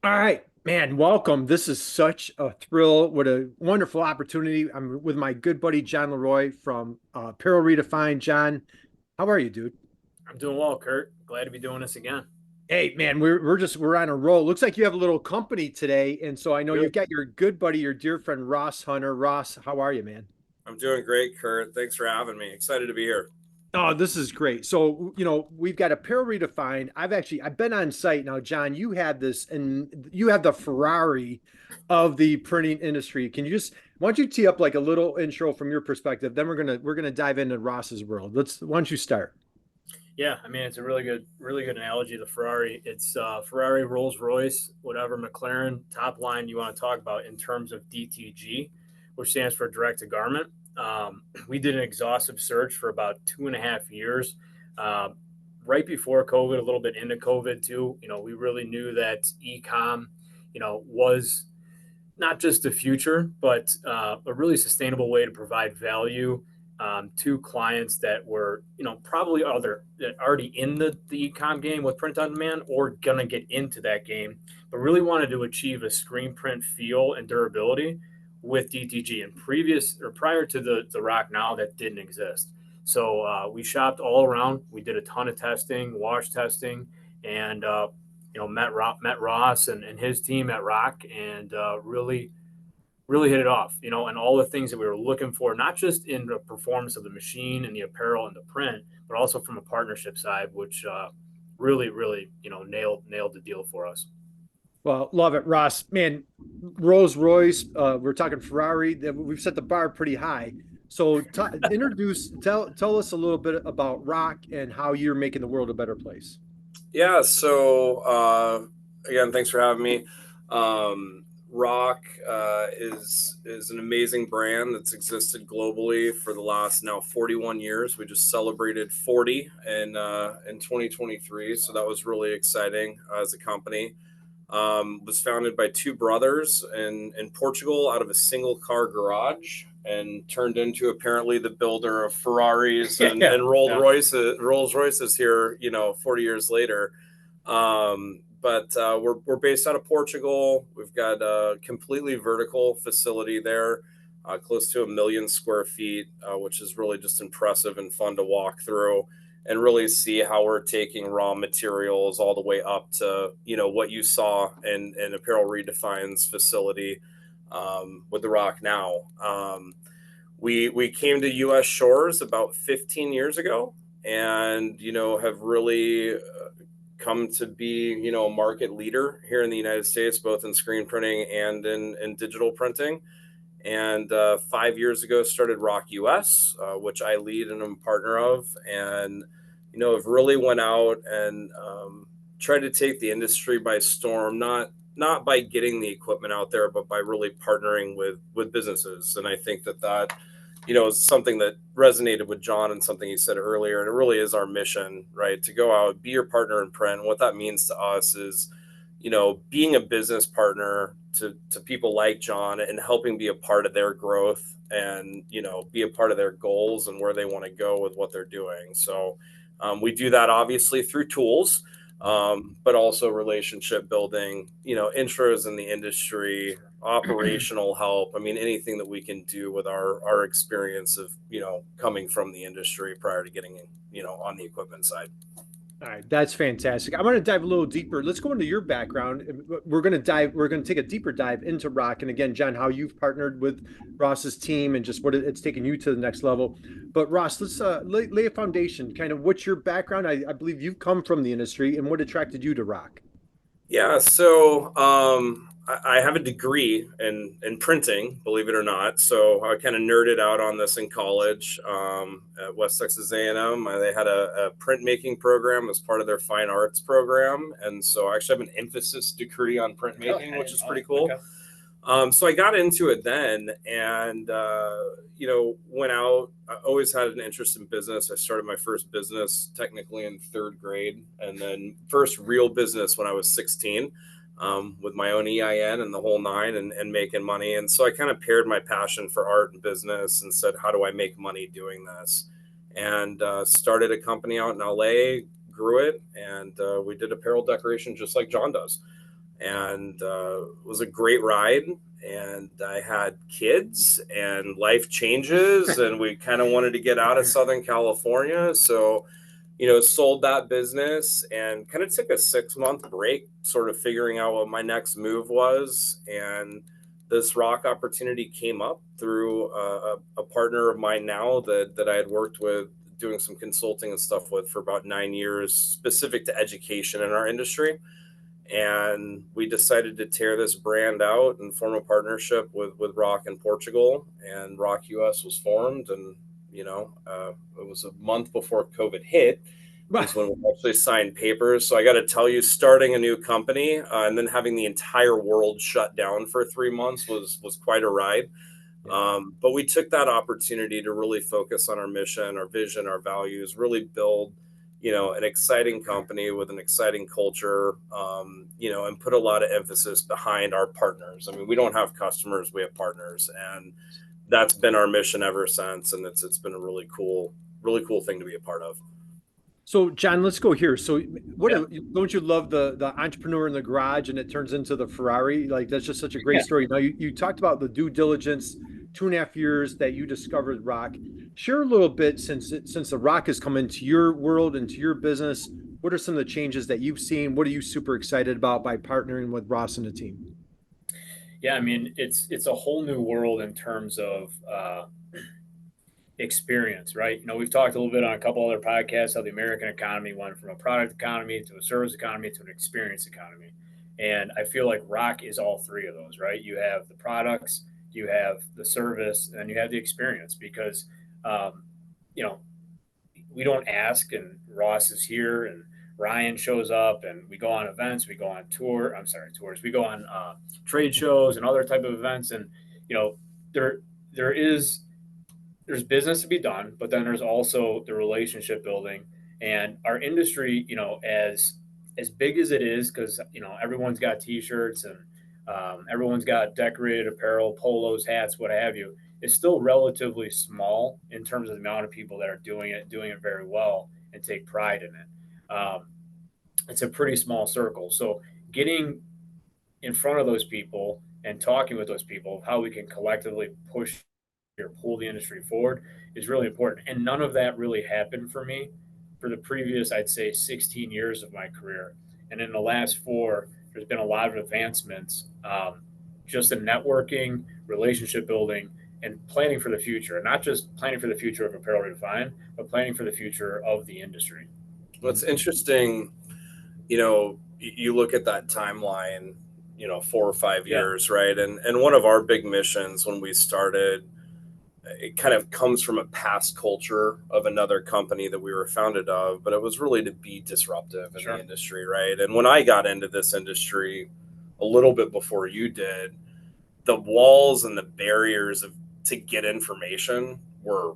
All right, man, welcome. This is such a thrill. What a wonderful opportunity. I'm with my good buddy, John LaRoy from Apparel Redefined. John, how are you, dude? I'm doing well, Kurt. Glad to be doing this again. Hey, man, we're on a roll. Looks like you have a little company today. And so I know Yep. you've got your good buddy, your dear friend, Ross Hunter. Ross, how are you, man? I'm doing great, Kurt. Thanks for having me. Excited to be here. Oh, this is great. So, we've got Apparel Redefined. I've been on site now, John. You had this and you have the Ferrari of the printing industry. Why don't you tee up like a little intro from your perspective? Then we're gonna dive into Ross's world. Why don't you start? Yeah, I mean it's a really good analogy. The Ferrari, it's Ferrari, Rolls Royce, whatever McLaren top line you want to talk about in terms of DTG, which stands for direct to garment. We did an exhaustive search for about 2.5 years, uh, right before COVID, a little bit into COVID too. We really knew that e-com, was not just the future, but a really sustainable way to provide value to clients that were, probably other that already in the e-com game with print on demand or gonna get into that game, but really wanted to achieve a screen print feel and durability with DTG. And previous or prior to the ROQ Now, that didn't exist. So we shopped all around. We did a ton of testing, wash testing, and met Ross and his team at Rock, and really hit it off. And all the things that we were looking for, not just in the performance of the machine and the apparel and the print, but also from a partnership side, which really nailed the deal for us. Well, love it, Ross. Man, Rolls Royce. We're talking Ferrari. We've set the bar pretty high. So, tell us a little bit about Rock and how you're making the world a better place. Yeah. Again, thanks for having me. Rock is an amazing brand that's existed globally for the last now 41 years. We just celebrated 40 in 2023, so that was really exciting as a company. Was founded by two brothers in Portugal out of a single car garage and turned into apparently the builder of Ferraris Yeah, and Rolls yeah. Royce. Rolls Royces here, 40 years later. But we're based out of Portugal. We've got a completely vertical facility there, close to 1 million square feet, which is really just impressive and fun to walk through and really see how we're taking raw materials all the way up to what you saw in Apparel Redefine's facility with the ROQ Now. We came to U.S. shores about 15 years ago, and have really come to be a market leader here in the United States, both in screen printing and in digital printing. And 5 years ago started ROQ US, which I lead and I'm a partner of, and have really went out and tried to take the industry by storm, not by getting the equipment out there, but by really partnering with businesses. And I think that is something that resonated with John and something he said earlier. And it really is our mission, right? To go out, be your partner in print. And what that means to us is, being a business partner to people like John and helping be a part of their growth and, be a part of their goals and where they want to go with what they're doing. So we do that obviously through tools, but also relationship building, intros in the industry, operational help. I mean, anything that we can do with our experience of, coming from the industry prior to getting, on the equipment side. All right, that's fantastic. I'm going to dive a little deeper. Let's go into your background. We're going to take a deeper dive into Rock. And again, John, how you've partnered with Ross's team and just what it's taken you to the next level. But Ross, let's lay a foundation. Kind of what's your background? I believe you've come from the industry, and what attracted you to Rock? Yeah, so I have a degree in printing, believe it or not. So I kind of nerded out on this in college at West Texas A&M. They had a printmaking program as part of their fine arts program, and so I actually have an emphasis degree on printmaking, which is pretty cool. Okay. So I got into it then, and went out. I always had an interest in business. I started my first business technically in third grade, and then first real business when I was 16, with my own EIN and the whole nine, and making money. And so I kind of paired my passion for art and business and said, how do I make money doing this? And started a company out in LA, grew it, and we did apparel decoration just like John does. and it was a great ride. And I had kids and life changes, and we kind of wanted to get out of Southern California. So, sold that business and kind of took a 6-month break, sort of figuring out what my next move was. And this ROQ opportunity came up through a partner of mine now that I had worked with, doing some consulting and stuff with for about 9 years, specific to education in our industry. And we decided to tear this brand out and form a partnership with ROQ in Portugal, and ROQ US was formed. And it was a month before COVID hit is when we actually signed papers. So I got to tell you, starting a new company and then having the entire world shut down for 3 months was quite a ride. But we took that opportunity to really focus on our mission, our vision, our values, really build an exciting company with an exciting culture, and put a lot of emphasis behind our partners. I mean, we don't have customers, we have partners, and that's been our mission ever since. And it's been a really cool thing to be a part of. So John, let's go here. So don't you love the entrepreneur in the garage and it turns into the Ferrari? Like, that's just such a great story. Now you talked about the due diligence, 2.5 years that you discovered ROQ. Share a little bit, since the ROQ has come into your world, into your business. What are some of the changes that you've seen? What are you super excited about by partnering with Ross and the team? Yeah, I mean, it's a whole new world in terms of experience, right? We've talked a little bit on a couple other podcasts how the American economy went from a product economy to a service economy to an experience economy. And I feel like ROQ is all three of those, right? You have the products, you have the service, and you have the experience. Because we don't ask, and Ross is here, and Ryan shows up, and we go on events, we go on tours, we go on trade shows and other type of events. And there's business to be done, but then there's also the relationship building. And our industry, as big as it is, because everyone's got t-shirts and everyone's got decorated apparel, polos, hats, what have you, it's still relatively small in terms of the amount of people that are doing it very well and take pride in it. It's a pretty small circle. So getting in front of those people and talking with those people, how we can collectively pull the industry forward is really important. And none of that really happened for me for the previous, I'd say, 16 years of my career. And in the last 4, there's been a lot of advancements, just in networking, relationship building, and planning for the future. And not just planning for the future of Apparel Redefined, but planning for the future of the industry. What's interesting, you look at that timeline, 4 or 5 years, right? And one of our big missions when we started, it kind of comes from a past culture of another company that we were founded of, but it was really to be disruptive in the industry, right? And when I got into this industry a little bit before you did, the walls and the barriers to get information were,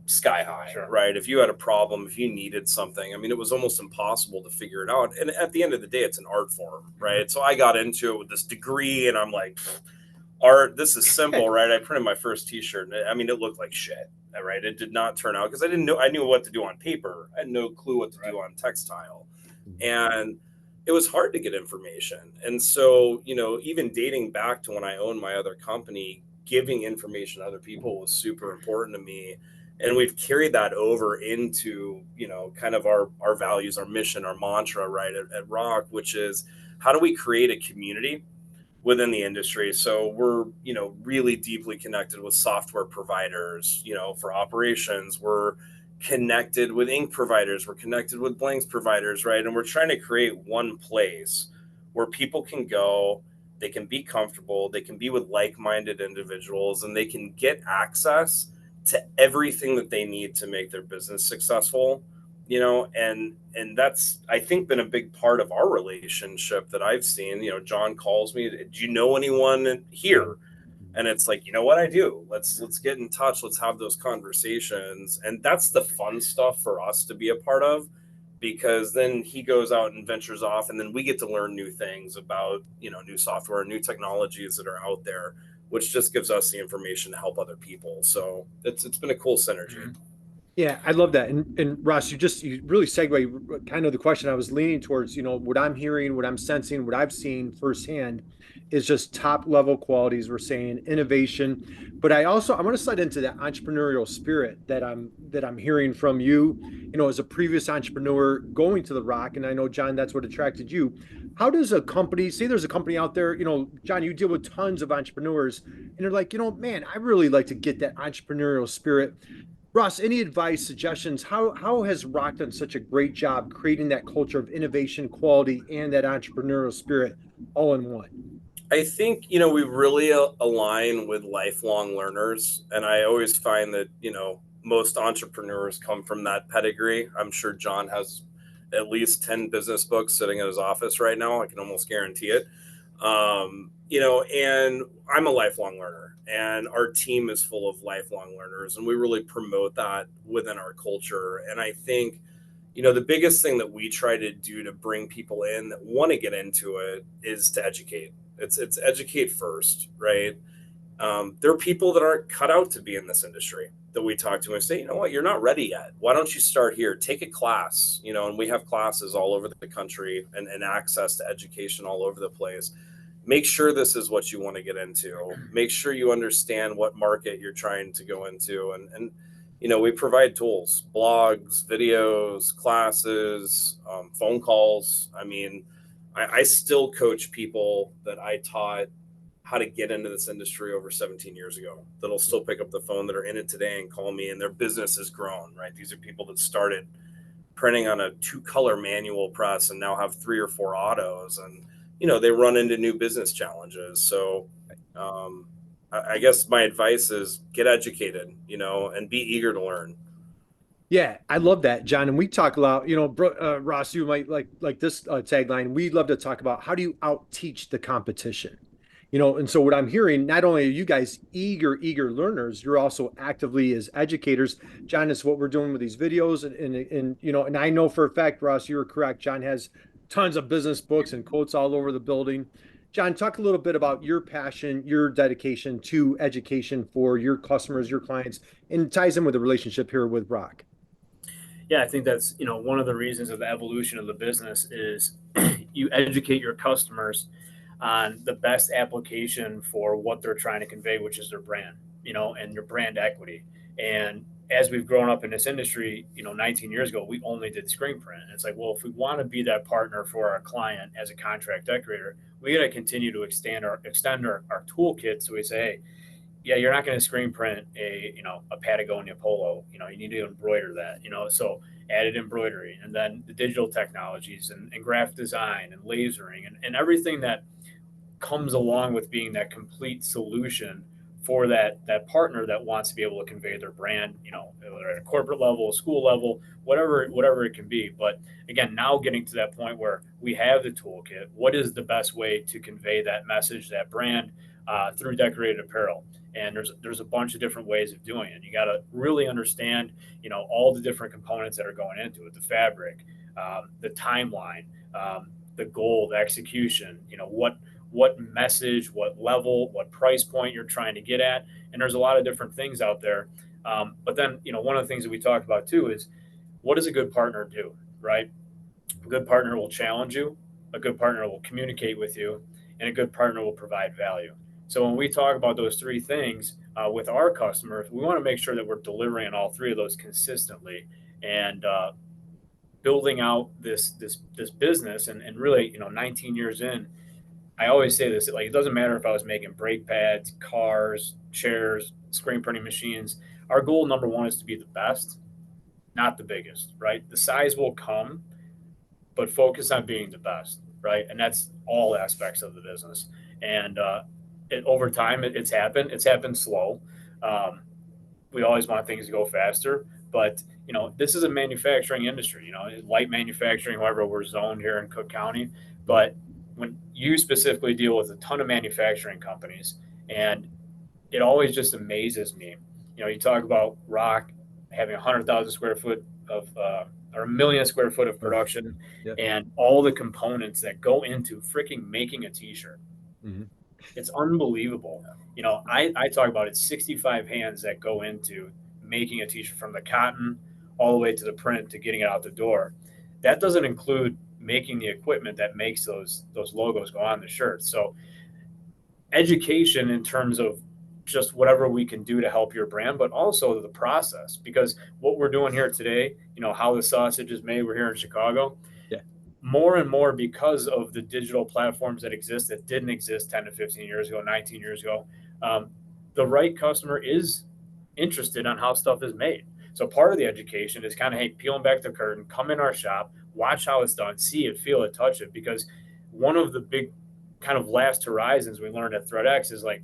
sky high, right? If you had a problem, if you needed something, it was almost impossible to figure it out. And at the end of the day, it's an art form, right? So I got into it with this degree, and I'm like, art, this is simple, right? I printed my first t-shirt, and it looked like shit, right? It did not turn out because I knew what to do on paper. I had no clue what to do on textile. And it was hard to get information. And so, even dating back to when I owned my other company, giving information to other people was super important to me. And we've carried that over into, kind of our values, our mission, our mantra, right, at ROQ, which is, how do we create a community within the industry? So we're, really deeply connected with software providers, for operations. We're connected with ink providers. We're connected with blanks providers, right? And we're trying to create one place where people can go, they can be comfortable, they can be with like-minded individuals, and they can get access to everything that they need to make their business successful. And that's, I think, been a big part of our relationship that I've seen. John calls me, do you know anyone here? And it's like, you know what, I do. Let's get in touch. Let's have those conversations. And that's the fun stuff for us to be a part of, because then he goes out and ventures off, and then we get to learn new things about, new software, new technologies that are out there, which just gives us the information to help other people. So it's been a cool synergy. Yeah, I love that. And Ross, you really segue kind of the question I was leaning towards, what I'm hearing, what I'm sensing, what I've seen firsthand is just top level qualities. We're saying innovation, but I want to slide into that entrepreneurial spirit that I'm hearing from you, as a previous entrepreneur going to the Rock, and I know John, that's what attracted you. How does a company, say there's a company out there, John, you deal with tons of entrepreneurs, and they're like, man, I really like to get that entrepreneurial spirit. Ross, any advice, suggestions? How has Rock done such a great job creating that culture of innovation, quality, and that entrepreneurial spirit all in one? I think, we really align with lifelong learners. And I always find that, most entrepreneurs come from that pedigree. I'm sure John has at least 10 business books sitting in his office right now. I can almost guarantee it. And I'm a lifelong learner, and our team is full of lifelong learners, and we really promote that within our culture. And I think, the biggest thing that we try to do to bring people in that want to get into it is to educate. It's educate first, right? There are people that aren't cut out to be in this industry that we talk to and say, you know what, you're not ready yet. Why don't you start here? Take a class, and we have classes all over the country and access to education all over the place. Make sure this is what you want to get into. Make sure you understand what market you're trying to go into. And we provide tools, blogs, videos, classes, phone calls. I mean, I still coach people that I taught how to get into this industry over 17 years ago that'll still pick up the phone, that are in it today and call me, and their business has grown, right? These are people that started printing on a 2-color manual press and now have 3 or 4 autos, and they run into new business challenges. So I guess my advice is get educated, and be eager to learn. Yeah, I love that, John. And we talk a lot, Ross, you might like this tagline. We love to talk about how do you out teach the competition, and so what I'm hearing, not only are you guys eager learners, you're also actively as educators. John, is what we're doing with these videos, and I know for a fact, Ross, you're correct. John has tons of business books and quotes all over the building. John, talk a little bit about your passion, your dedication to education for your customers, your clients, and it ties in with the relationship here with Rock. Yeah, I think that's, one of the reasons of the evolution of the business is you educate your customers on the best application for what they're trying to convey, which is their brand, and your brand equity. And as we've grown up in this industry, 19 years ago, we only did screen print. And it's like, well, if we want to be that partner for our client as a contract decorator, we got to continue to extend our toolkit. So we say, hey, yeah, you're not going to screen print a Patagonia polo. You need to embroider that. So added embroidery, and then the digital technologies and graphic design and lasering and everything that comes along with being that complete solution for that partner that wants to be able to convey their brand, whether at a corporate level, school level, whatever it can be. But again, now getting to that point where we have the toolkit, what is the best way to convey that message, that brand, through decorated apparel? And there's a bunch of different ways of doing it. You got to really understand, all the different components that are going into it, the fabric, the timeline, the goal, the execution, what message, what level, what price point you're trying to get at. And there's a lot of different things out there. But then, one of the things that we talk about too is, what does a good partner do, right? A good partner will challenge you, a good partner will communicate with you, and a good partner will provide value. So when we talk about those 3 things with our customers, we want to make sure that we're delivering on all 3 of those consistently, and building out this business. And really, 19 years in, I always say this, like, it doesn't matter if I was making brake pads, cars, chairs, screen printing machines. Our goal, number one, is to be the best, not the biggest, right? The size will come, but focus on being the best, right? And that's all aspects of the business. And over time, it's happened. It's happened slow. We always want things to go faster, but this is a manufacturing industry. Light manufacturing. However, we're zoned here in Cook County, but when you specifically deal with a ton of manufacturing companies, and it always just amazes me. You talk about Rock having 100,000 square foot of or 1 million square foot of production, and all the components that go into freaking making a t-shirt. Mm-hmm. It's unbelievable. I talk about it, 65 hands that go into making a t-shirt, from the cotton all the way to the print to getting it out the door. That doesn't include making the equipment that makes those logos go on the shirt. So education in terms of just whatever we can do to help your brand, but also the process, because what we're doing here today, how the sausage is made, we're here in Chicago. Yeah. More and more, because of the digital platforms that exist that didn't exist 10 to 15 years ago, 19 years ago, the right customer is interested on how stuff is made. So part of the education is kind of, hey, peeling back the curtain, come in our shop, watch how it's done, see it, feel it, touch it. Because one of the big kind of last horizons we learned at ThreadX is like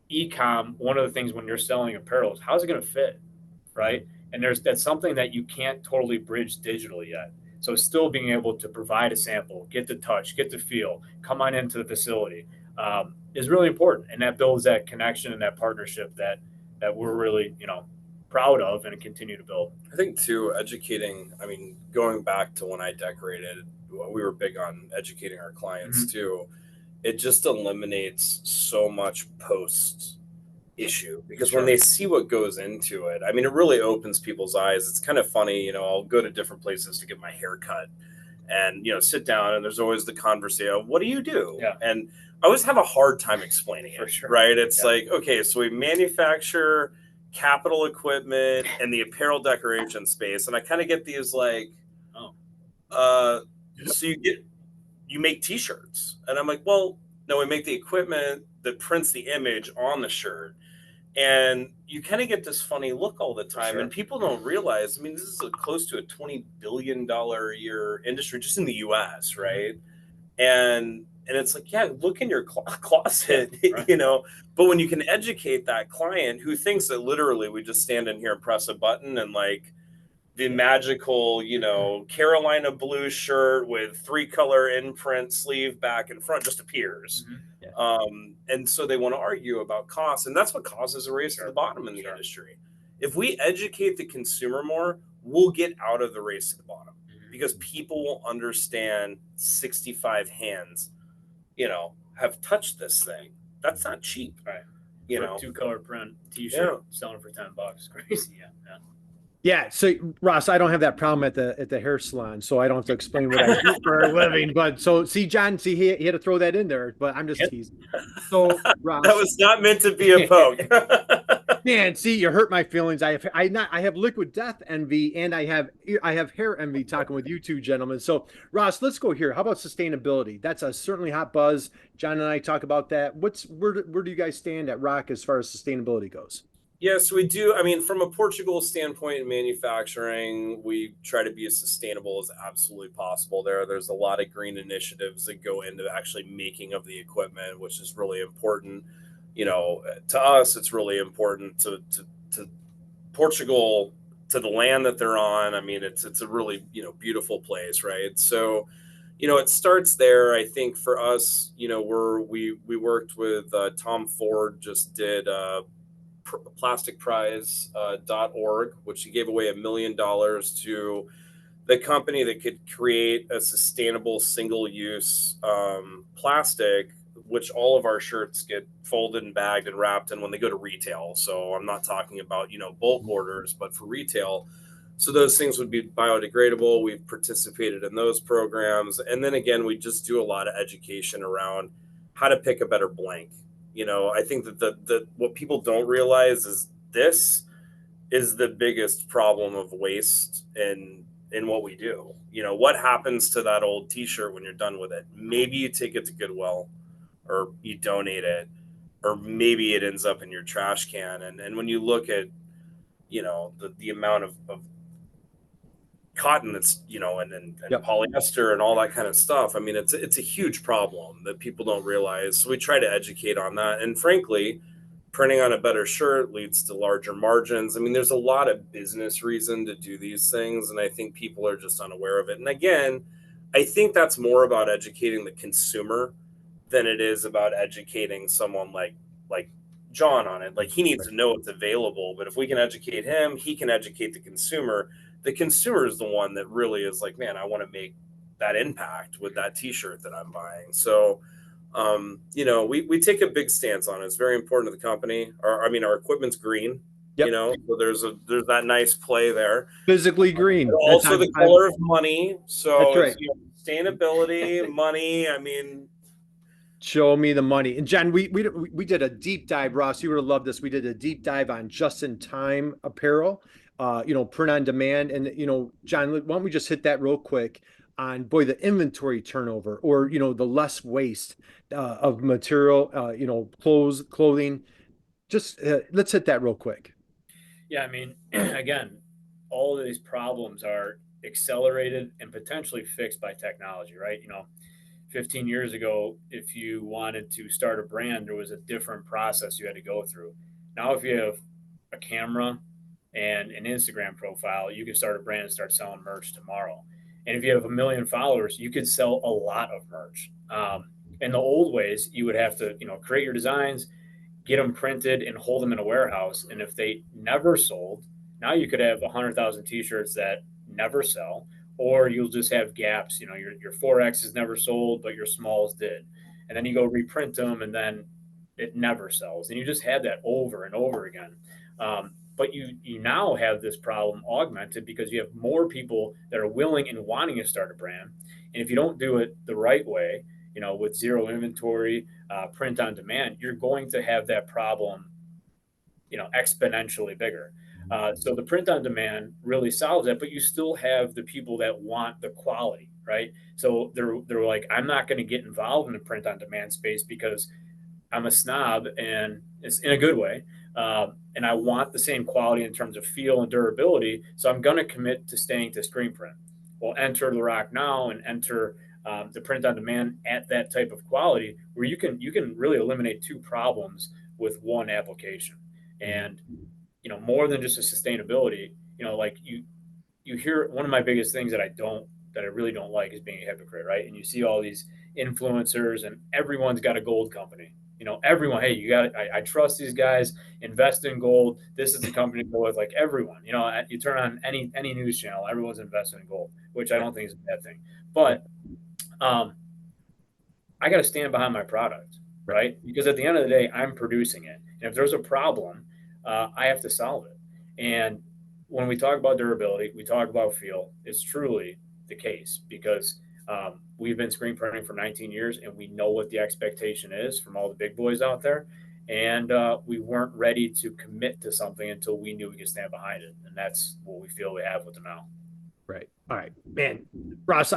e-com. One of the things when you're selling apparel is how's it going to fit, right? And that's something that you can't totally bridge digitally yet. So still being able to provide a sample, get the touch, get the feel, come on into the facility is really important. And that builds that connection and that partnership that we're really, proud of and continue to build. I think too, educating, going back to when I decorated, we were big on educating our clients too. It just eliminates so much post issue, because when they see what goes into it, it really opens people's eyes. It's kind of funny, I'll go to different places to get my hair cut and, sit down, and there's always the conversation of, what do you do? Yeah. And I always have a hard time explaining it, sure. Right? It's like, okay, so we manufacture capital equipment and the apparel decoration space. And I kind of get these like, so you make t-shirts. And I'm like, well, no, we make the equipment that prints the image on the shirt. And you kind of get this funny look all the time. Sure. And people don't realize, this is close to a $20 billion a year industry just in the US, right? And it's like, yeah, look in your closet, Right. But when you can educate that client who thinks that literally we just stand in here and press a button and like the magical, Carolina blue shirt with 3-color imprint sleeve back and front just appears. And so they want to argue about costs. And that's what causes a race to the bottom in the industry. If we educate the consumer more, we'll get out of the race to the bottom, because people will understand 65 hands, have touched this thing. That's not cheap. Right. For a 2-color print t-shirt selling for $10. Crazy. Yeah. Yeah. So Ross, I don't have that problem at the hair salon, so I don't have to explain what I do for a living. But so see, John, he had to throw that in there, but I'm just teasing. So Ross, that was not meant to be a poke. Man, see, you hurt my feelings. I have liquid death envy, and I have hair envy talking with you two gentlemen. So Ross, let's go here. How about sustainability? That's a certainly hot buzz. John and I talk about that. Where do you guys stand at ROQ as far as sustainability goes? Yes, we do. From a Portugal standpoint in manufacturing, we try to be as sustainable as absolutely possible there. There's a lot of green initiatives that go into actually making of the equipment, which is really important. To us, it's really important to Portugal, to the land that they're on. It's a really, beautiful place, right? So, it starts there. I think for us, we worked with Tom Ford, just did plasticprize.org, which he gave away $1 million to the company that could create a sustainable single-use plastic, which all of our shirts get folded and bagged and wrapped in when they go to retail. So I'm not talking about, bulk orders, but for retail. So those things would be biodegradable. We've participated in those programs. And then again, we just do a lot of education around how to pick a better blank. I think that what people don't realize is this is the biggest problem of waste in what we do. What happens to that old t-shirt when you're done with it? Maybe you take it to Goodwill, or you donate it, or maybe it ends up in your trash can. And when you look at, the amount of cotton that's, and polyester and all that kind of stuff, it's a huge problem that people don't realize. So we try to educate on that. And frankly, printing on a better shirt leads to larger margins. There's a lot of business reason to do these things, and I think people are just unaware of it. And again, I think that's more about educating the consumer than it is about educating someone like John on it. Like, he needs to know it's available, but if we can educate him, he can educate the consumer. The consumer is the one that really is like, man, I want to make that impact with that t-shirt that I'm buying. So, we take a big stance on it. It's very important to the company. Our equipment's green. You know, so there's that nice play there. Physically green. Also the color of money. So that's right. it's, sustainability, money. I mean, show me the money. And John, we did a deep dive. Ross, you would have loved this. We did a deep dive on just-in-time apparel, print on demand. And John, why don't we just hit that real quick on the inventory turnover, or the less waste of material, clothing. Just let's hit that real quick. Yeah, I mean, again, all of these problems are accelerated and potentially fixed by technology, right? 15 years ago, if you wanted to start a brand, there was a different process you had to go through. Now, if you have a camera and an Instagram profile, you can start a brand and start selling merch tomorrow. And if you have 1 million followers, you could sell a lot of merch. In the old ways, you would have to, create your designs, get them printed, and hold them in a warehouse. And if they never sold, now you could have 100,000 t-shirts that never sell, or you'll just have gaps. Your 4X's never sold, but your smalls did. And then you go reprint them, and then it never sells. And you just had that over and over again. But you now have this problem augmented because you have more people that are willing and wanting to start a brand. And if you don't do it the right way, with zero inventory, print on demand, you're going to have that problem, exponentially bigger. So the print on demand really solves that, but you still have the people that want the quality, right? So they're like, I'm not going to get involved in the print on demand space because I'm a snob, and it's in a good way. And I want the same quality in terms of feel and durability. So I'm going to commit to staying to screen print. Well, enter LaRoq Now and enter the print on demand at that type of quality, where you can really eliminate two problems with one application. And more than just a sustainability, like you hear, one of my biggest things that I really don't like is being a hypocrite, right? And you see all these influencers, and everyone's got a gold company. Everyone, hey, I trust these guys, invest in gold. This is the company to go with. Like everyone, you turn on any news channel, everyone's investing in gold, which I don't think is a bad thing. But I got to stand behind my product, right? Because at the end of the day, I'm producing it. And if there's a problem, I have to solve it. And when we talk about durability, we talk about feel. It's truly the case, because we've been screen printing for 19 years, and we know what the expectation is from all the big boys out there. And we weren't ready to commit to something until we knew we could stand behind it. And that's what we feel we have with them now. Right. All right, man. Ross,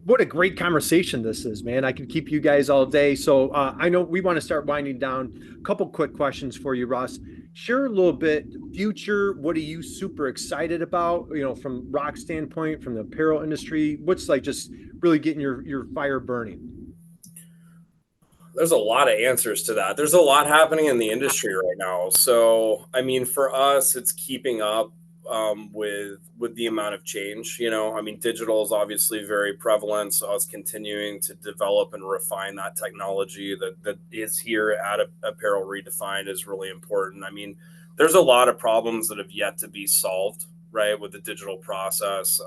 what a great conversation this is, man. I could keep you guys all day. So I know we want to start winding down. A couple quick questions for you, Ross. Share a little bit future. What are you super excited about? From ROQ standpoint, from the apparel industry, what's like just really getting your fire burning? There's a lot of answers to that. There's a lot happening in the industry right now. So, I mean, for us, it's keeping up with the amount of change. Digital is obviously very prevalent. So us continuing to develop and refine that technology that is here at Apparel Redefined is really important. I mean, there's a lot of problems that have yet to be solved, right, with the digital process,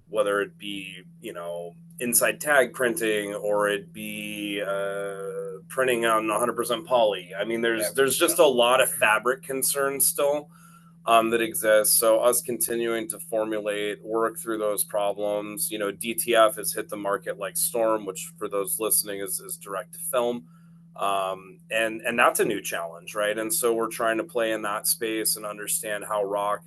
whether it be, inside tag printing, or it be printing on 100% poly. I mean, there's just a lot of fabric concerns still that exists. So us continuing to work through those problems. DTF has hit the market like storm, which for those listening is direct to film. And that's a new challenge, right? And so we're trying to play in that space and understand how ROQ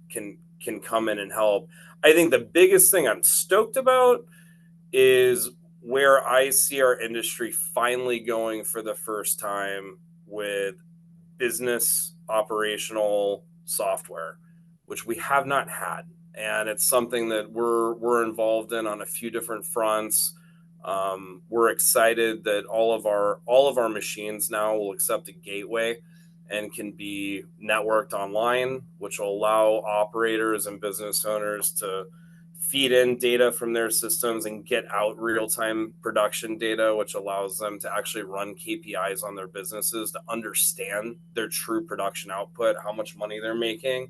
can come in and help. I think the biggest thing I'm stoked about is where I see our industry finally going for the first time with business operational software, which we have not had. And it's something that we're involved in on a few different fronts. We're excited that all of our machines now will accept a gateway and can be networked online, which will allow operators and business owners to feed in data from their systems and get out real-time production data, which allows them to actually run KPIs on their businesses to understand their true production output, how much money they're making.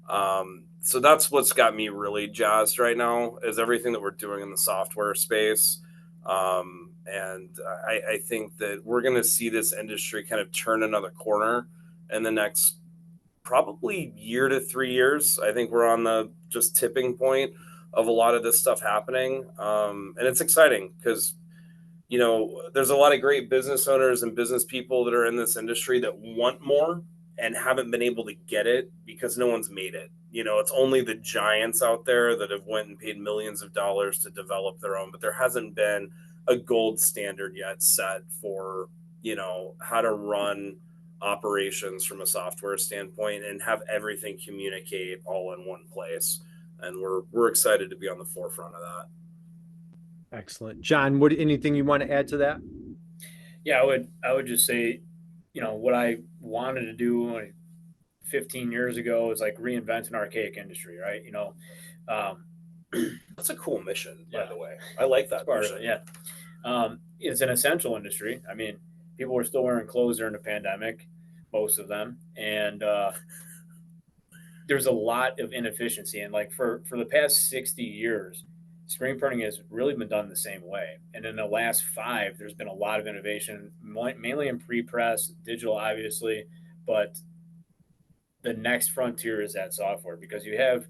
So that's what's got me really jazzed right now, is everything that we're doing in the software space. And I think that we're going to see this industry kind of turn another corner in the next probably year to 3 years. I think we're on the just tipping point of a lot of this stuff happening. And it's exciting because, there's a lot of great business owners and business people that are in this industry that want more and haven't been able to get it because no one's made it. It's only the giants out there that have went and paid millions of dollars to develop their own, but there hasn't been a gold standard yet set for, how to run operations from a software standpoint and have everything communicate all in one place. And we're excited to be on the forefront of that. Excellent. John, anything you want to add to that? Yeah, I would just say, what I wanted to do 15 years ago is like reinvent an archaic industry, right? That's a cool mission, by Yeah. the way. I like that Part mission. of it, yeah. It's an essential industry. I mean, people were still wearing clothes during the pandemic, most of them, and there's a lot of inefficiency. And like for the past 60 years, screen printing has really been done the same way. And in the last 5, there's been a lot of innovation, mainly in pre-press, digital, obviously, but the next frontier is that software, because you have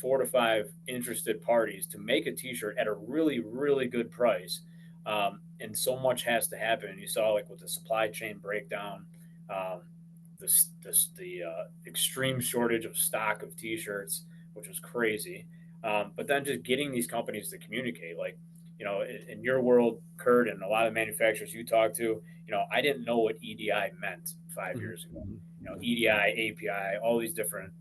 4 to 5 interested parties to make a t-shirt at a really, really good price. And so much has to happen. And you saw, like, with the supply chain breakdown, the extreme shortage of stock of t-shirts, which was crazy. But then just getting these companies to communicate, like, in your world, Kurt, and a lot of manufacturers you talk to, I didn't know what EDI meant 5 years ago. EDI, API, all these different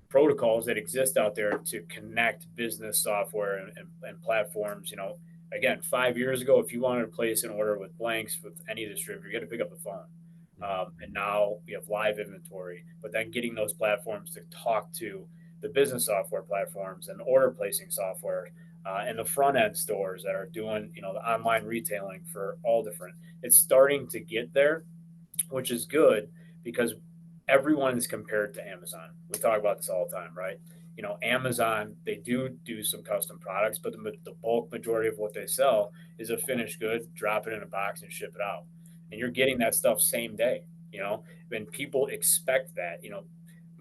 protocols that exist out there to connect business software and platforms. Again, 5 years ago, if you wanted to place an order with blanks with any distributor, you got to pick up the phone. And now we have live inventory, but then getting those platforms to talk to the business software platforms and order placing software, and the front end stores that are doing, the online retailing for all different. It's starting to get there, which is good because everyone is compared to Amazon. We talk about this all the time, right? Amazon, they do some custom products, but the bulk majority of what they sell is a finished good, drop it in a box and ship it out. And you're getting that stuff same day, and people expect that.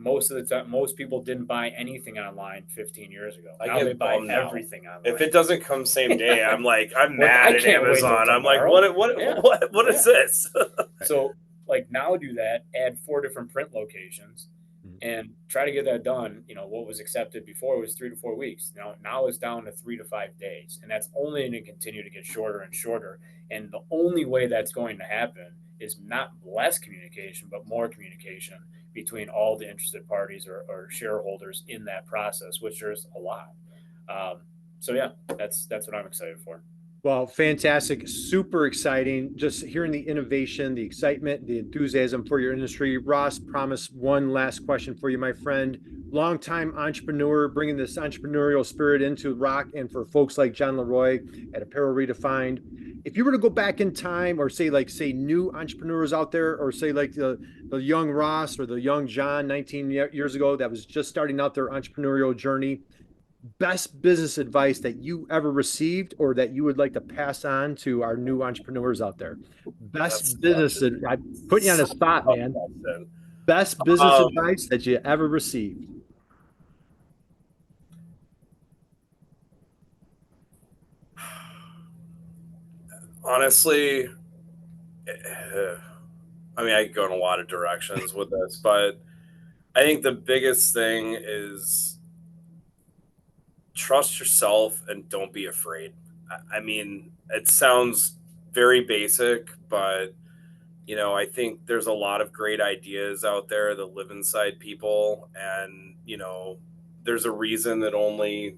Most of the time, most people didn't buy anything online 15 years ago. Now they buy everything online. If it doesn't come same day, I'm like, I'm Well, mad I at can't wait till Amazon. I'm like, tomorrow. what is this? So, like, now do that, add 4 different print locations and try to get that done. What was accepted before was 3 to 4 weeks. Now it's down to 3 to 5 days. And that's only going to continue to get shorter and shorter. And the only way that's going to happen is not less communication, but more communication between all the interested parties or shareholders in that process, which there's a lot. So yeah, that's what I'm excited for. Well, fantastic. Super exciting. Just hearing the innovation, the excitement, the enthusiasm for your industry. Ross, promise one last question for you, my friend. Longtime entrepreneur, bringing this entrepreneurial spirit into ROQ, and for folks like John LaRoy at Apparel Redefined. If you were to go back in time, or say new entrepreneurs out there, or say like the young Ross or the young John 19 years ago that was just starting out their entrepreneurial journey, best business advice that you ever received or that you would like to pass on to our new entrepreneurs out there? Best business, I put you on the spot, man. Best business advice that you ever received. Honestly, I mean, I could go in a lot of directions with this, but I think the biggest thing is trust yourself and don't be afraid. I mean, it sounds very basic, but I think there's a lot of great ideas out there that live inside people, and there's a reason that only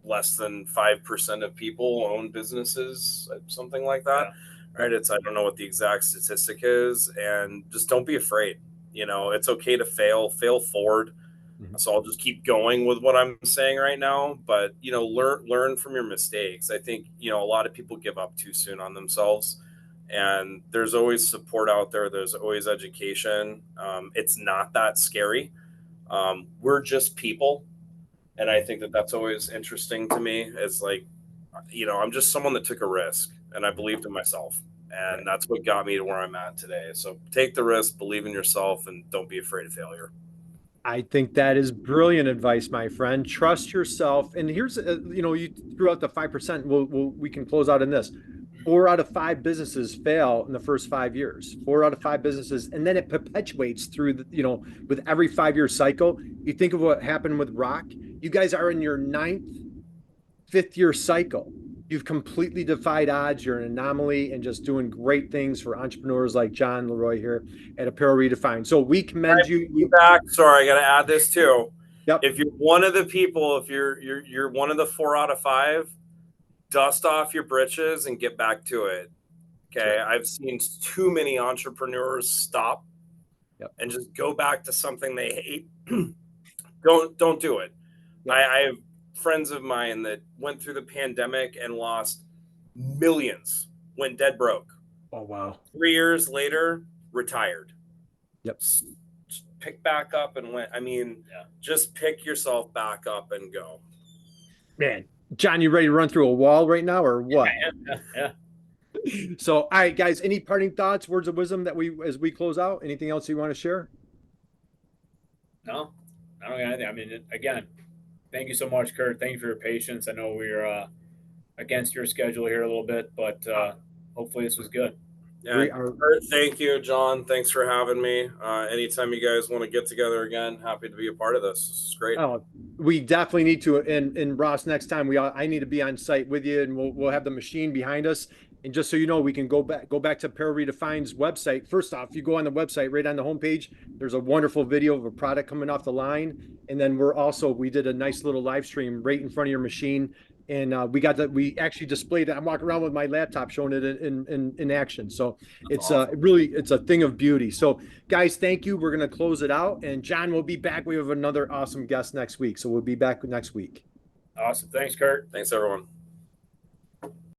less than 5% of people own businesses, something like that. Yeah. Right? I don't know what the exact statistic is, and just don't be afraid. It's okay to fail forward. So I'll just keep going with what I'm saying right now, but learn from your mistakes. I think a lot of people give up too soon on themselves, and there's always support out there. There's always education. It's not that scary. We're just people, and I think that that's always interesting to me. Is like, I'm just someone that took a risk, and I believed in myself, And that's what got me to where I'm at today. So take the risk, believe in yourself, and don't be afraid of failure. I think that is brilliant advice, my friend. Trust yourself. And here's, you threw out the 5%. We can close out in this. 4 out of 5 businesses fail in the first 5 years. 4 out of 5 businesses, and then it perpetuates through with every 5-year cycle. You think of what happened with ROQ. You guys are in your 9th, 5th year cycle. You've completely defied odds. You're an anomaly and just doing great things for entrepreneurs like John LaRoy here at Apparel Redefined. So we commend you. Back. Sorry, I got to add this too. Yep. If you're one of the people, if you're one of the 4 out of 5, dust off your britches and get back to it. Okay. Sure. I've seen too many entrepreneurs stop and just go back to something they hate. Don't do it. Yep. I have friends of mine that went through the pandemic and lost millions, went dead broke. Oh, wow. 3 years later, retired. Yep. Just pick back up and went. I mean, just pick yourself back up and go. Man, John, you ready to run through a wall right now or what? Yeah. So, all right, guys, any parting thoughts, words of wisdom as we close out? Anything else you want to share? No, I don't got anything. I mean, again, thank you so much, Kurt. Thank you for your patience. I know we're against your schedule here a little bit, but hopefully this was good. Yeah, Kurt, thank you, John. Thanks for having me. Anytime you guys want to get together again, happy to be a part of this. This is great. Oh, we definitely need to. And Ross, next time I need to be on site with you, and we'll have the machine behind us. And just so you know, we can go back to Apparel Redefined's website. First off, you go on the website, right on the homepage, there's a wonderful video of a product coming off the line. And then we did a nice little live stream right in front of your machine. And we actually displayed it. I'm walking around with my laptop showing it in action. So it's awesome. It's a thing of beauty. So guys, thank you. We're going to close it out, and John will be back. We have another awesome guest next week. So we'll be back next week. Awesome. Thanks, Kurt. Thanks, everyone.